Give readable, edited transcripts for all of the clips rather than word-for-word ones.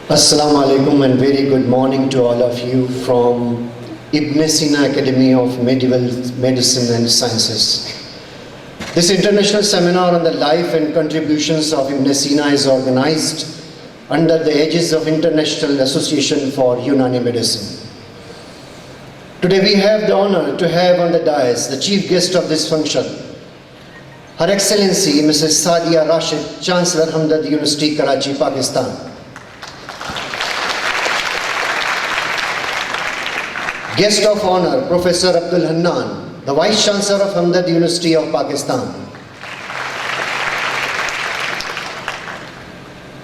Assalamu alaikum and very good morning to all of you from Ibn Sina Academy of Medieval Medicine and Sciences. This international seminar on the life and contributions of Ibn Sina is organized under the aegis of International Association for Unani Medicine. Today we have the honor to have on the dais the chief guest of this function, Her Excellency Mrs. Sadia Rashid, Chancellor Hamdard University, Karachi, Pakistan. Guest of honor, Professor Abdul Hannan, the Vice Chancellor of Hamdard University of Pakistan.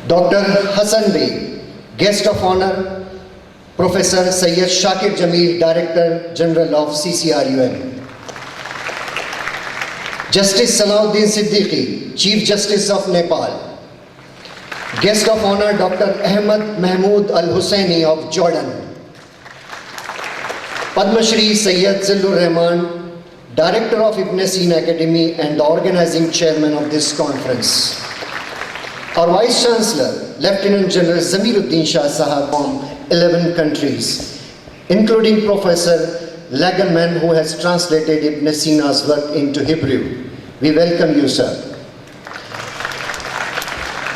Dr. Hassan Bey, guest of honor, Professor Sayyid Shakir Jameel, Director General of CCRUM. Justice Salahuddin Siddiqui, Chief Justice of Nepal. Guest of honor, Dr. Ahmad Mahmood Al Hussaini of Jordan. Padma Shri Sayyid Zillur Rahman, Director of Ibn Sina Academy and the organizing chairman of this conference. Our Vice Chancellor, Lieutenant General Zamiruddin Shah Sahab from 11 countries, including Professor Lagerman, who has translated Ibn Sina's work into Hebrew. We welcome you, sir.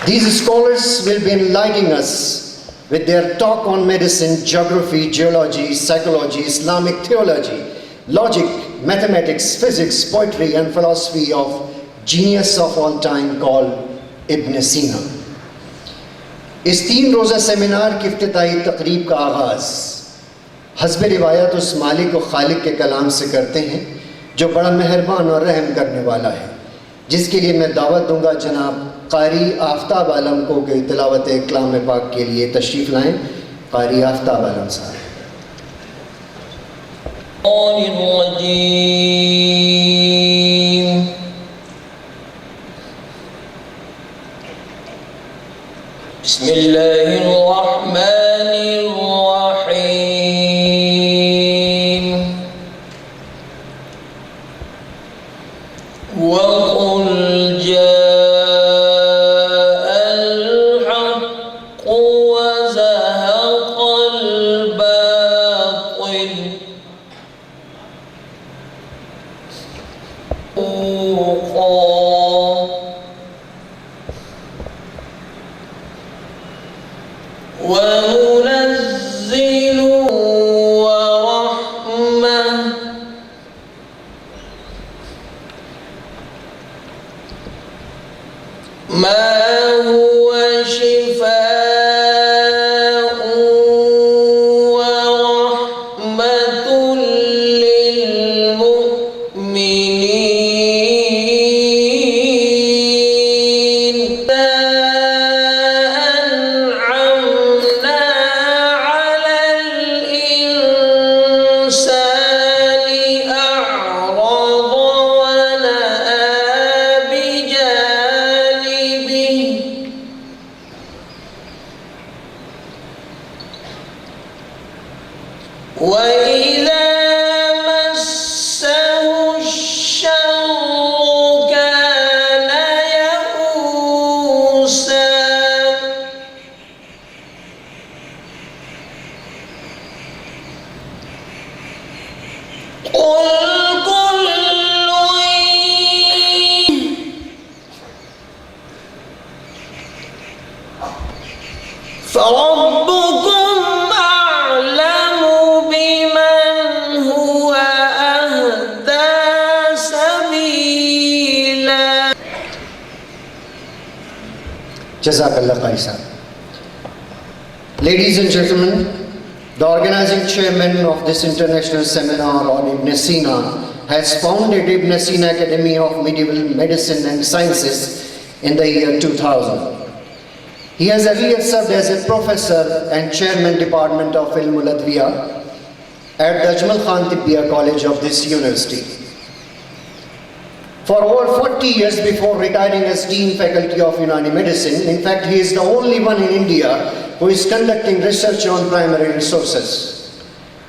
These scholars will be enlightening us with their talk on medicine, geography, geology, psychology, Islamic theology, logic, mathematics, physics, poetry and philosophy of genius of all time called Ibn Sina. इस 3 रोज़ा seminar की इफ्तिताई तकरीब का आगाज़ हस्ब रिवायत उस मालिक व खालिक के कलाम से करते हैं जो बड़ा मेहरबान और रहम करने वाला है, जिसके लिए मैं दावत दूंगा जनाब कारी आफ्ताब आलम को कि तिलावत कलाम पाक के लिए तशरीफ़ लाएं। कारी आफ्ताब आलम साहब। Jazakallah Khair. Ladies and gentlemen, the organizing chairman of this international seminar on Ibn Sina has founded Ibn Sina Academy of Medieval Medicine and Sciences in the year 2000. He has earlier served as a professor and chairman department of Ilmul Adviya at the Ajmal Khan Tibbiya College of this university. For over 40 years before retiring as Dean Faculty of Unani Medicine, in fact he is the only one in India who is conducting research on primary resources.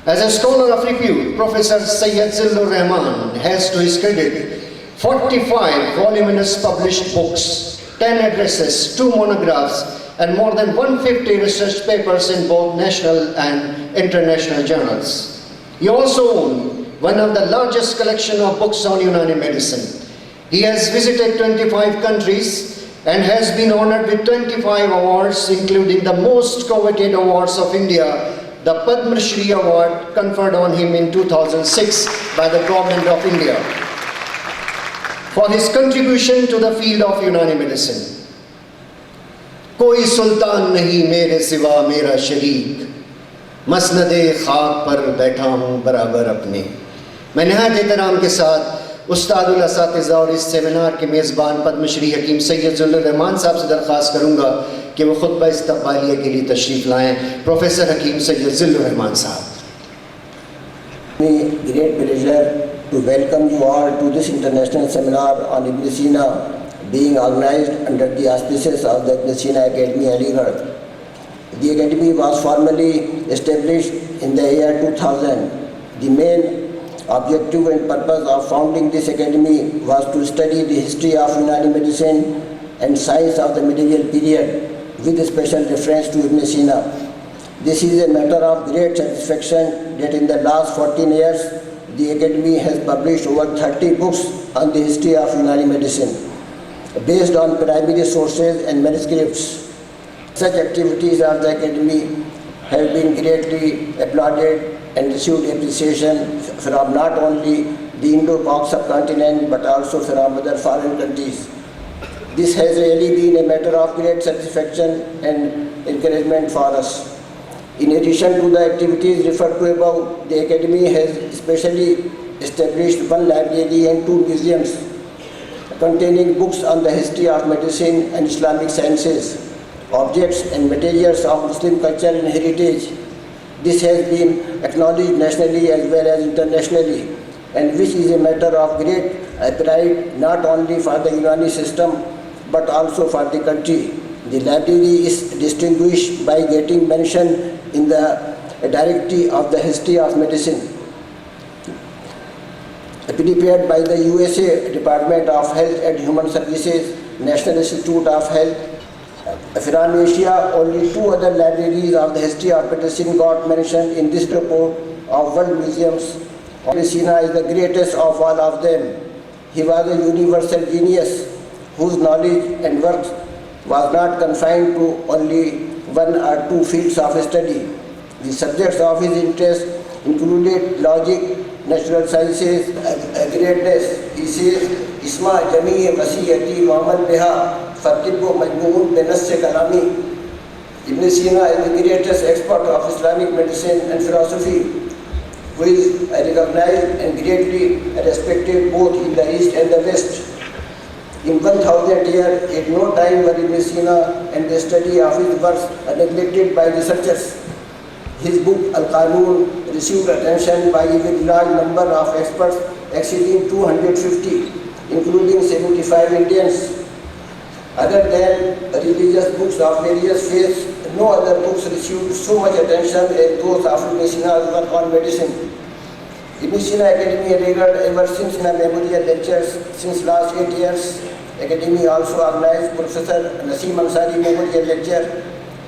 As a scholar of repute, Professor Sayyid Zillur Rahman has to his credit 45 voluminous published books, 10 addresses, 2 monographs and more than 150 research papers in both national and international journals. He also owns one of the largest collection of books on Unani medicine. He has visited 25 countries and has been honored with 25 awards, including the most coveted awards of India, the Padma Shri Award conferred on him in 2006 by the Government of India for his contribution to the field of Unani medicine. कोई सुल्तान नहीं मेरे सिवा मेरा शरीक, मसनदे खाक पर बैठा हूँ बराबर अपने। मैं नहायत एहतराम के साथ उस्तादुल असातिज़ा और इस सेमिनार के मेज़बान पद्मश्री हकीम सैयद ज़िल्लुर रहमान साहब से दरख्वास्त करूँगा कि वो खुतबा इस्तक़बालिया के लिए तशरीफ़ लाएँ। प्रोफेसर हकीम सैयद ज़िल्लुर रहमान साहब। Great pleasure to welcome you all to this international seminar on Ibn Sina, being organized under the auspices of the Ibn Sina Academy, Aligarh. The Academy was formally established in the year 2000. The main objective and purpose of founding this Academy was to study the history of Unani medicine and science of the medieval period with special reference to Ibn Sina. This is a matter of great satisfaction that in the last 14 years, the Academy has published over 30 books on the history of Unani medicine, based on primary sources and manuscripts. Such activities of the Academy have been greatly applauded and received appreciation from not only the Indo-Pak subcontinent but also from other foreign countries. This has really been a matter of great satisfaction and encouragement for us. In addition to the activities referred to above, the Academy has specially established one library and 2 museums containing books on the history of medicine and Islamic sciences, objects and materials of Muslim culture and heritage. This has been acknowledged nationally as well as internationally, and which is a matter of great pride not only for the Unani system but also for the country. The library is distinguished by getting mention in the Directory of the History of Medicine, prepared by the USA Department of Health and Human Services, National Institute of Health. From Asia, only 2 other libraries of the history of medicine got mentioned in this report of World Museums. Ibn Sina is the greatest of all of them. He was a universal genius whose knowledge and work was not confined to only 1 or 2 fields of study. The subjects of his interest included logic, natural sciences, greatness. He says, Isma Jami Masihati Muhammad Beha Fatibbo Majmoon Benasse Kalami. Ibn Sina is the greatest expert of Islamic medicine and philosophy, who is recognized and greatly respected both in the East and the West. In 1000 years, at no time were Ibn Sina and the study of his works are neglected by researchers. His book Al-Qanun received attention by a very large number of experts exceeding 250, including 75 Indians. Other than religious books of various faiths, no other books received so much attention as those of Ibn Sina's work on medicine. Ibn Sina Academy Aligarh ever since my memorial lectures since last 8 years. Academy also organized Professor Naseem Ansari Memorial Lecture.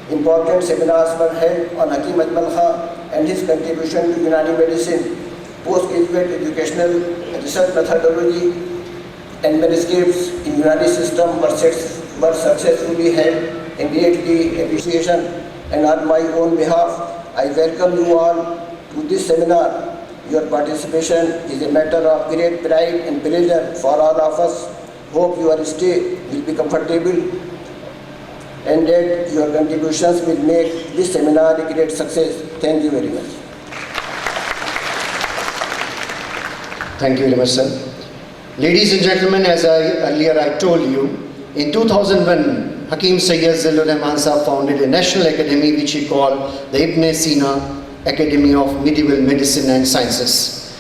Important seminars were held on Hakim Ajmal Khan and his contribution to Unani medicine. Postgraduate educational research methodology and manuscripts in Unani system were successfully held and greatly appreciation. And on my own behalf, I welcome you all to this seminar. Your participation is a matter of great pride and pleasure for all of us. Hope your stay will be comfortable and that your contributions will make this seminar a great success. Thank you very much. Thank you very much, sir. Ladies and gentlemen, as earlier I told you, in 2001, Hakim Sayyid Zillur Rahman Sahab founded a national academy which he called the Ibn Sina Academy of Medieval Medicine and Sciences.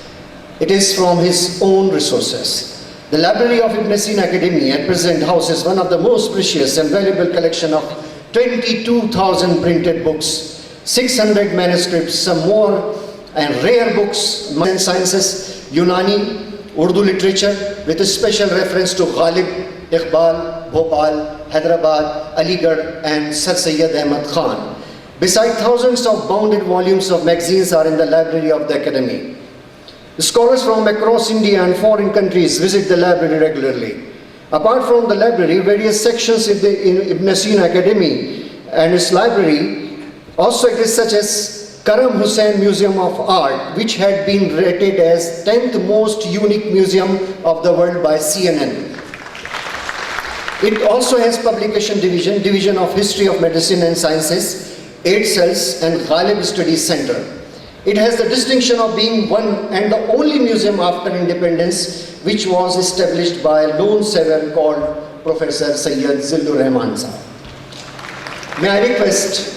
It is from his own resources. The library of Ibn Sina Academy at present houses one of the most precious and valuable collection of 22,000 printed books, 600 manuscripts, some more and rare books in sciences, Unani, Urdu literature with a special reference to Ghalib, Iqbal, Bhopal, Hyderabad, Aligarh and Sir Syed Ahmad Khan. Besides, thousands of bounded volumes of magazines are in the library of the Academy. Scholars from across India and foreign countries visit the library regularly. Apart from the library, various sections in the Ibn Sina Academy and its library also exist, such as Karam Hussain Museum of Art, which had been rated as 10th most unique museum of the world by CNN. It also has publication division of history of medicine and sciences, 8 cells and Ghalib Studies Center. It has the distinction of being one and the only museum after independence which was established by a lone saver called Professor Sayyid Zillur Rahman Sahab. May I request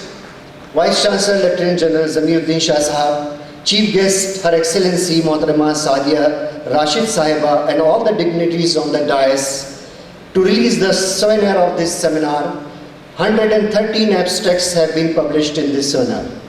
Vice Chancellor Lieutenant General Zamiuddin Shah Sahab, Chief Guest Her Excellency Mohtarama Sadia Rashid Sahiba and all the dignitaries on the dais to release the souvenir of this seminar. 113 abstracts have been published in this seminar.